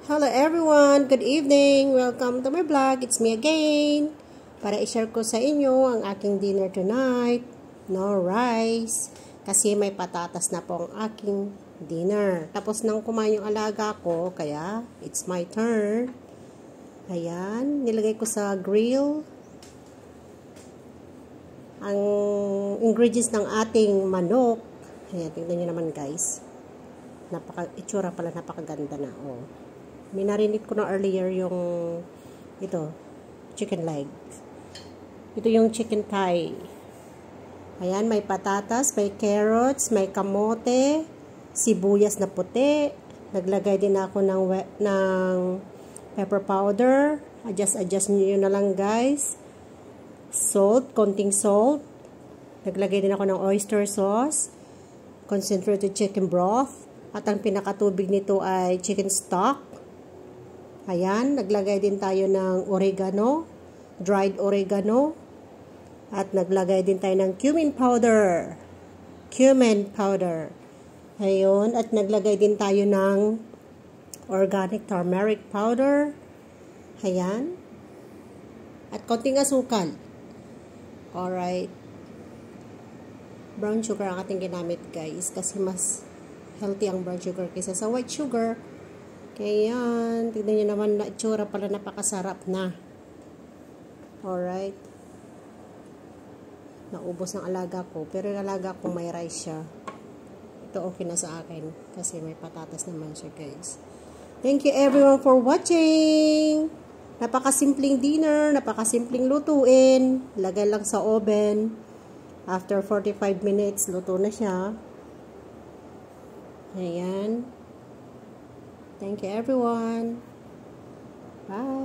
Hello everyone! Good evening! Welcome to my vlog. It's me again. Para i-share ko sa inyo ang aking dinner tonight. No rice. Kasi may patatas na po ang aking dinner. Tapos nang kumain yung alaga ko, kaya it's my turn. Ayan. Nilagay ko sa grill ang ingredients ng ating manok. Ayan, tingnan nyo naman guys. Itsura pala napakaganda na. Oh. Minarinate ko na earlier yung chicken leg. Ito yung chicken thigh. Ayan, may patatas, may carrots, may kamote, sibuyas na puti. Naglagay din ako ng pepper powder. Adjust niyo na lang guys. Salt, konting salt. Naglagay din ako ng oyster sauce. Concentrated chicken broth. At ang pinakatubig nito ay chicken stock. Ayan, naglagay din tayo ng oregano, dried oregano, at naglagay din tayo ng cumin powder. Ayun, at naglagay din tayo ng organic turmeric powder. Ayan. At konting asukal. Alright. Brown sugar ang ating ginamit guys, kasi mas healthy ang brown sugar kaysa sa white sugar. Kaya yan, tignan nyo naman na itsura pala, napakasarap na. Alright. Naubos ng alaga ko, pero yung alaga ko may rice siya. Ito okay na sa akin, kasi may patatas naman siya guys. Thank you everyone for watching! Napakasimpleng dinner, napakasimpleng lutuin. Lagay lang sa oven. After 45 minutes, luto na siya. Ayan. Thank you everyone. Bye.